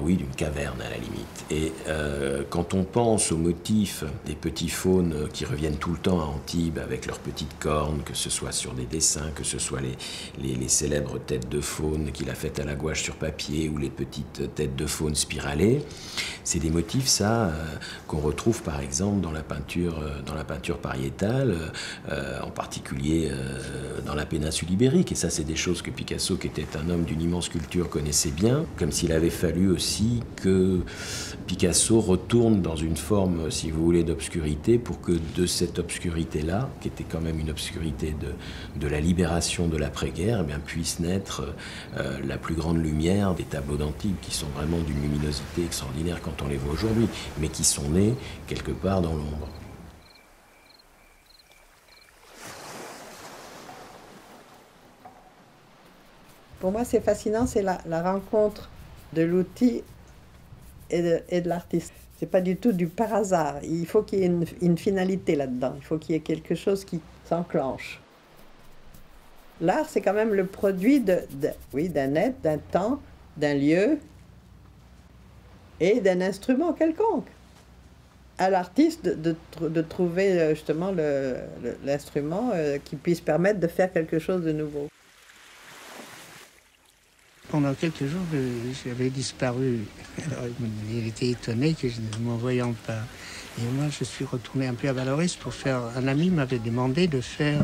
oui, d'une caverne à la limite. Et quand on pense aux motifs des petits faunes qui reviennent tout le temps à Antibes avec leurs petites cornes, que ce soit sur des dessins, que ce soit les célèbres têtes de faune qu'il a faites à la gouache sur papier ou les petites têtes de faune spiralées, c'est des motifs, ça, qu'on retrouve par exemple dans la peinture pariétale, en particulier dans la péninsule ibérique. Et ça, c'est des choses que Picasso, qui était un homme d'une immense culture, connaissait bien, comme s'il avait fallu aussi que Picasso retourne dans une forme, si vous voulez, d'obscurité pour que de cette obscurité-là, qui était quand même une obscurité de la libération de l'après-guerre, eh bien, puisse naître la plus grande lumière des tableaux d'Antibes, qui sont vraiment d'une luminosité extraordinaire quand on les voit aujourd'hui, mais qui sont nés quelque part dans l'ombre. Pour moi, c'est fascinant, c'est la rencontre de l'outil et de l'artiste. C'est pas du tout du par hasard. Il faut qu'il y ait une finalité là-dedans. Il faut qu'il y ait quelque chose qui s'enclenche. L'art, c'est quand même le produit d'un être, d'un temps, d'un lieu et d'un instrument quelconque. À l'artiste de trouver justement l'instrument qui puisse permettre de faire quelque chose de nouveau. Pendant quelques jours, j'avais disparu. Alors, il était étonné que je ne m'en voyant pas. Et moi, je suis retourné un peu à Vallauris pour faire... Un ami m'avait demandé de faire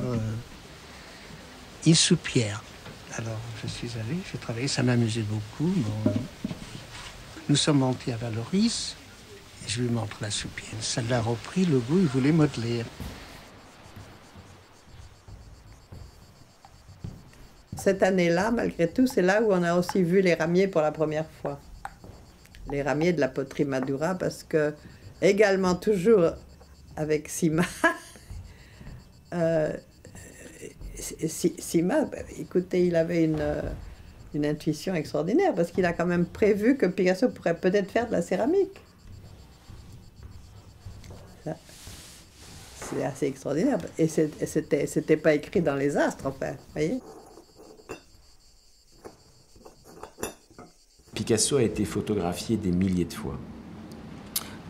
une soupière. Alors, je suis allé, j'ai travaillé, ça m'amusait beaucoup. Bon, nous sommes montés à Vallauris, et je lui montre la soupière. Ça l'a repris, le goût, il voulait modeler. Cette année-là, malgré tout, c'est là où on a aussi vu les ramiers pour la première fois. Les ramiers de la poterie Madura, parce que, également toujours avec Sima, Sima, écoutez, il avait une intuition extraordinaire, parce qu'il a quand même prévu que Picasso pourrait peut-être faire de la céramique. C'est assez extraordinaire. Et c'était pas écrit dans les astres, enfin, vous voyez. Picasso a été photographié des milliers de fois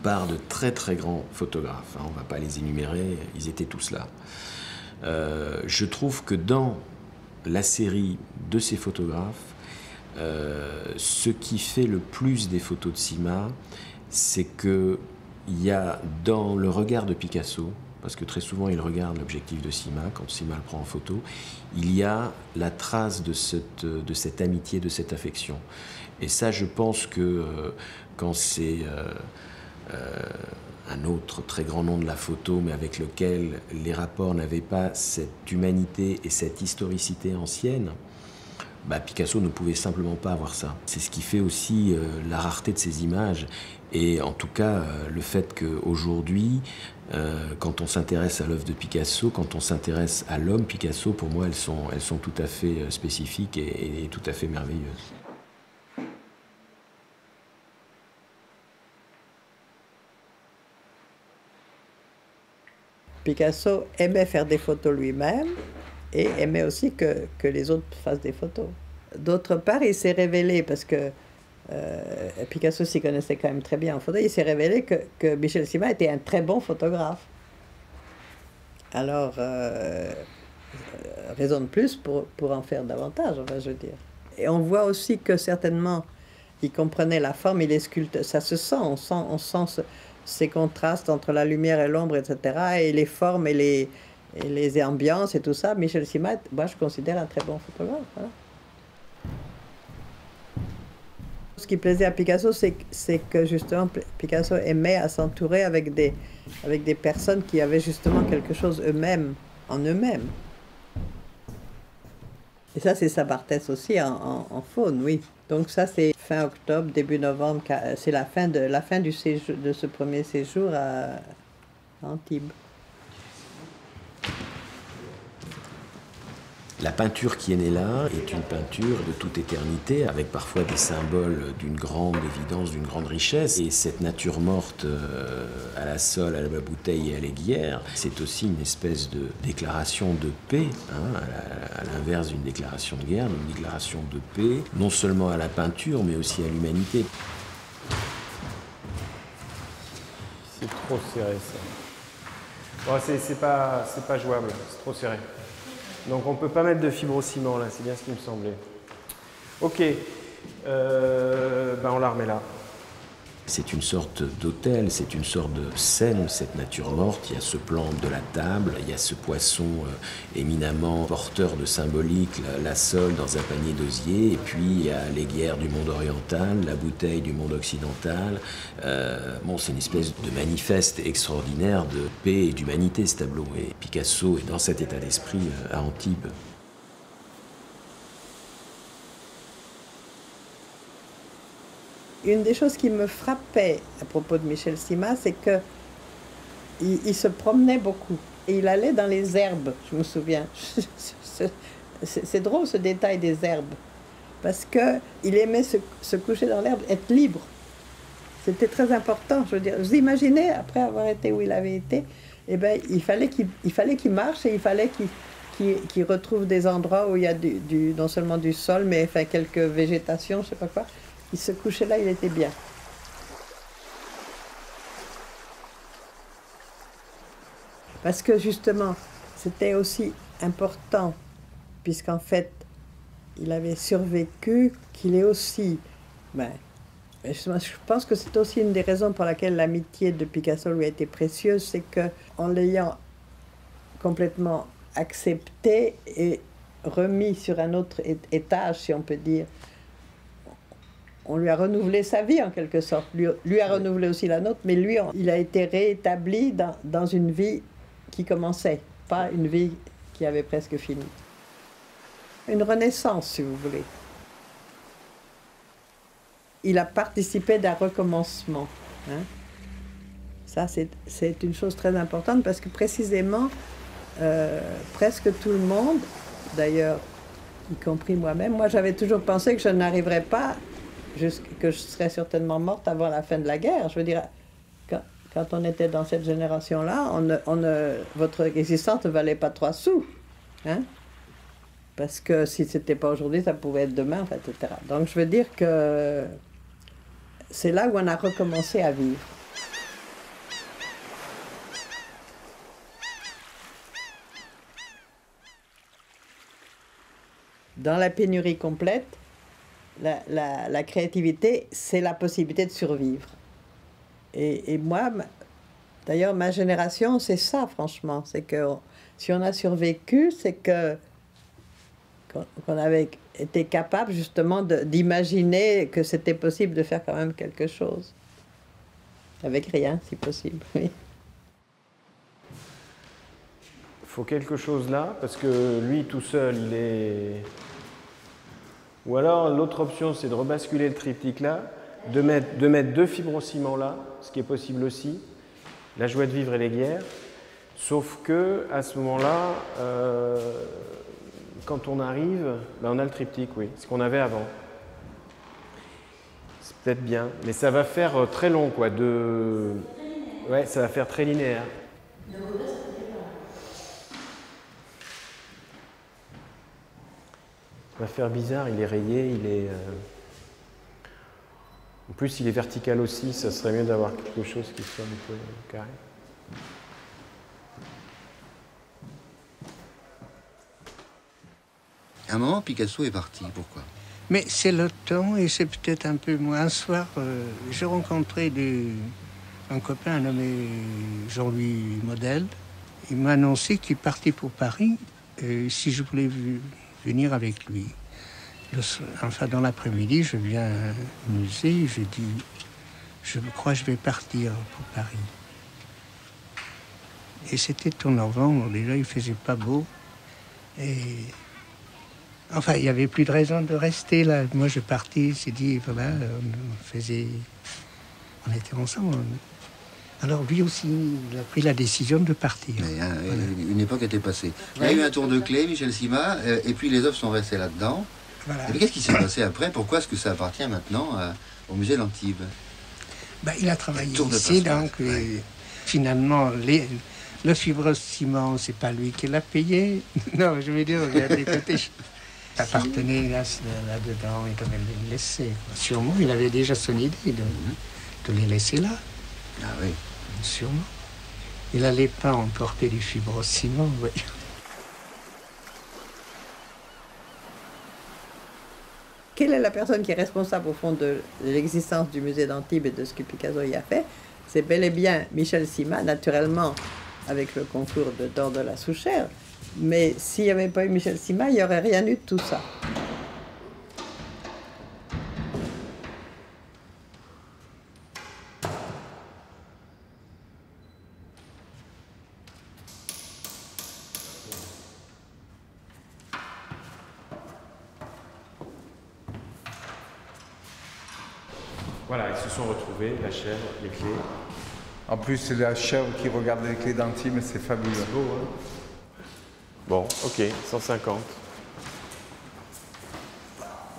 par de très très grands photographes. On ne va pas les énumérer, ils étaient tous là. Je trouve que dans la série de ces photographes, ce qui fait le plus des photos de Sima, c'est qu'il y a dans le regard de Picasso, parce que très souvent il regarde l'objectif de Sima, quand Sima le prend en photo, il y a la trace de cette amitié, de cette affection. Et ça, je pense que quand c'est un autre très grand nom de la photo, mais avec lequel les rapports n'avaient pas cette humanité et cette historicité ancienne, bah, Picasso ne pouvait simplement pas avoir ça. C'est ce qui fait aussi la rareté de ces images. Et en tout cas, le fait qu'aujourd'hui, quand on s'intéresse à l'œuvre de Picasso, quand on s'intéresse à l'homme Picasso, pour moi, elles sont tout à fait spécifiques et tout à fait merveilleuses. Picasso aimait faire des photos lui-même et aimait aussi que les autres fassent des photos. D'autre part, il s'est révélé, parce que Picasso s'y connaissait quand même très bien en photo, il s'est révélé que Michel Sima était un très bon photographe. Alors, raison de plus pour en faire davantage, enfin, je veux dire. Et on voit aussi que certainement, il comprenait la forme, il les sculpte, ça se sent, on sent ces contrastes entre la lumière et l'ombre, etc., et les formes et les ambiances et tout ça. Michel Sima, moi, je considère un très bon photographe. Voilà. Ce qui plaisait à Picasso, c'est que justement, Picasso aimait à s'entourer avec des personnes qui avaient justement quelque chose eux-mêmes, en eux-mêmes. Et ça, c'est sa Barthès aussi en faune, oui. Donc ça, c'est fin octobre, début novembre, c'est la fin du séjour, de ce premier séjour à Antibes. La peinture qui est née là est une peinture de toute éternité, avec parfois des symboles d'une grande évidence, d'une grande richesse. Et cette nature morte à la sole, à la bouteille et à l'aiguière, c'est aussi une espèce de déclaration de paix, hein, à l'inverse d'une déclaration de guerre, une déclaration de paix, non seulement à la peinture, mais aussi à l'humanité. C'est trop serré, ça. Bon, c'est pas jouable, c'est trop serré. Donc on ne peut pas mettre de fibrociment là, c'est bien ce qui me semblait. Ok, ben on la remet là. C'est une sorte d'hôtel, c'est une sorte de scène, cette nature morte. Il y a ce plan de la table, il y a ce poisson éminemment porteur de symbolique, la sole dans un panier d'osier, et puis il y a l'aiguière du monde oriental, la bouteille du monde occidental. Bon, c'est une espèce de manifeste extraordinaire de paix et d'humanité, ce tableau. Et Picasso est dans cet état d'esprit à Antibes. Une des choses qui me frappait à propos de Michel Sima, c'est que il se promenait beaucoup et il allait dans les herbes, je me souviens. C'est drôle ce détail des herbes. parce qu'il aimait se coucher dans l'herbe, être libre. C'était très important, je veux dire. Vous imaginez, après avoir été où il avait été, eh ben, il fallait qu'il marche et il fallait qu'il retrouve des endroits où il y a non seulement du sol, mais enfin, quelques végétations, je sais pas quoi. Il se couchait là, il était bien. Parce que justement, c'était aussi important, puisqu'en fait, il avait survécu, qu'il est aussi... je pense que c'est aussi une des raisons pour laquelle l'amitié de Picasso lui a été précieuse, c'est qu'en l'ayant complètement accepté et remis sur un autre étage, si on peut dire, on lui a renouvelé sa vie en quelque sorte. Lui a renouvelé aussi la nôtre, mais lui, il a été réétabli dans une vie qui commençait, pas une vie qui avait presque fini. Une renaissance, si vous voulez. Il a participé d'un recommencement. Hein. Ça, c'est une chose très importante parce que précisément, presque tout le monde, d'ailleurs, y compris moi-même, moi j'avais toujours pensé que je n'arriverais pas, que je serais certainement morte avant la fin de la guerre. Je veux dire, quand on était dans cette génération-là, votre existence ne valait pas 3 sous. Hein? Parce que si ce n'était pas aujourd'hui, ça pouvait être demain, enfin, etc. Donc je veux dire que c'est là où on a recommencé à vivre. Dans la pénurie complète, la créativité, c'est la possibilité de survivre. Et moi, d'ailleurs, ma génération, c'est ça, franchement. C'est que si on a survécu, c'est qu'on avait été capable, justement, d'imaginer que c'était possible de faire quand même quelque chose. Avec rien, si possible, oui. Il faut quelque chose là, parce que lui, tout seul, il est... Ou alors, l'autre option, c'est de rebasculer le triptyque là, de mettre 2 fibrociments là, ce qui est possible aussi, la joie de vivre et les guerres, sauf que à ce moment-là, quand on arrive, on a le triptyque, oui, ce qu'on avait avant. C'est peut-être bien, mais ça va faire très long, quoi, ouais, ça va faire très linéaire. Ça va faire bizarre, il est rayé, il est... En plus, il est vertical aussi, ça serait mieux d'avoir quelque chose qui soit un peu carré. À un moment, Picasso est parti. Pourquoi? Mais c'est le temps et c'est peut-être un peu moins. Un soir, j'ai rencontré un copain nommé Jean-Louis Model. Il m'a annoncé qu'il partait pour Paris et si je voulais venir avec lui. Enfin, dans l'après-midi, je viens au musée et je dis, je crois que je vais partir pour Paris. Et c'était en novembre, déjà il faisait pas beau. Et enfin, il n'y avait plus de raison de rester là. Moi, je partais, j'ai dit, voilà, on était ensemble. Alors lui aussi, il a pris la décision de partir. Mais, voilà. Une époque était passée. Il y a eu un tour de clé, Michel Sima, et puis les œuvres sont restées là-dedans. Voilà. Et qu'est-ce qui s'est passé après? Pourquoi est-ce que ça appartient maintenant au musée d'Antibes? Il a travaillé ici, donc finalement, le fibrociment, c'est pas lui qui l'a payé. Non, je veux dire, il y a des côtés... Ça appartenait là-dedans, il devait les laisser. Sûrement, il avait déjà son idée de les laisser là. Ah oui. Sûrement. Il n'allait pas emporter du fibrociment, oui. Quelle est la personne qui est responsable, au fond, de l'existence du musée d'Antibes et de ce que Picasso y a fait? C'est bel et bien Michel Sima, naturellement, avec le concours d'Or de la Souchère. Mais s'il n'y avait pas eu Michel Sima, il n'y aurait rien eu de tout ça. Voilà, ils se sont retrouvés, la chèvre, les clés. En plus, c'est la chèvre qui regarde les clés d'Antibes, c'est fabuleux. C'est beau, hein? Bon, ok, 150.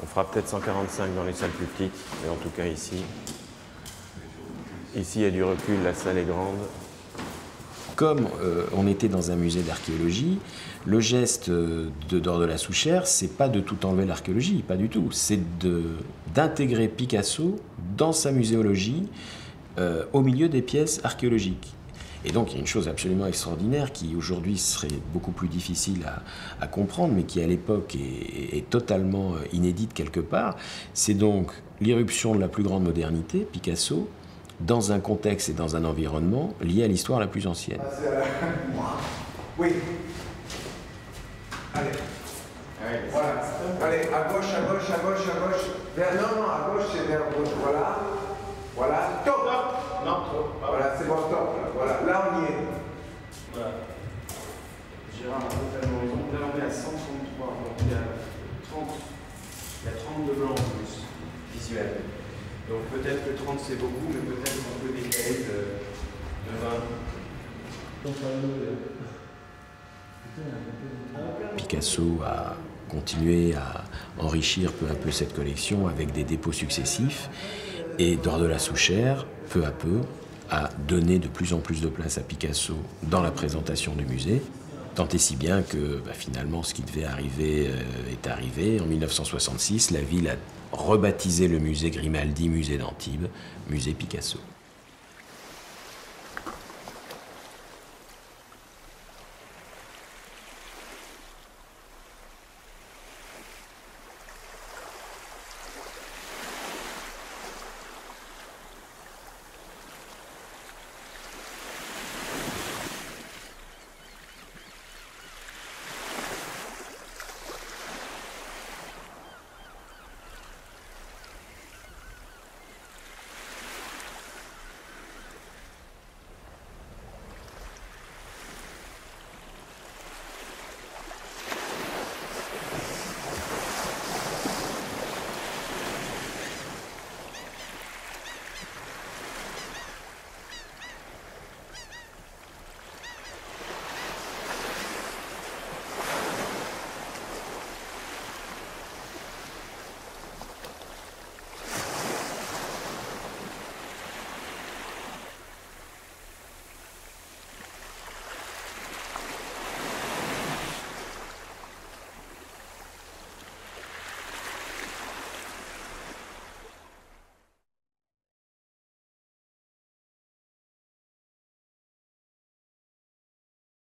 On fera peut-être 145 dans les salles plus petites, mais en tout cas ici. Ici, il y a du recul, la salle est grande. Comme on était dans un musée d'archéologie, le geste d'Or de la Souchère, c'est pas de tout enlever l'archéologie, pas du tout. C'est d'intégrer Picasso dans sa muséologie au milieu des pièces archéologiques. Et donc il y a une chose absolument extraordinaire qui aujourd'hui serait beaucoup plus difficile à comprendre, mais qui à l'époque est totalement inédite quelque part. C'est donc l'irruption de la plus grande modernité, Picasso, dans un contexte et dans un environnement lié à l'histoire la plus ancienne. Oui. Allez. Voilà. Allez, à gauche, à gauche, à gauche, à gauche. Non, à gauche, c'est vers gauche. Voilà. Voilà. Top. Non, top. Voilà, c'est bon, top. Voilà. Là, on y est. Voilà. Gérard a totalement raison. Là, on est à 133. Donc, il y a 32 blancs en plus, visuels. Donc peut-être que 30 c'est beaucoup, mais peut-être qu'on peut décaler de 20. Picasso a continué à enrichir peu à peu cette collection avec des dépôts successifs, et Dor de la Souchère, peu à peu, a donné de plus en plus de place à Picasso dans la présentation du musée, tant et si bien que finalement ce qui devait arriver est arrivé. En 1966, la ville a rebaptisé le musée Grimaldi musée d'Antibes, musée Picasso.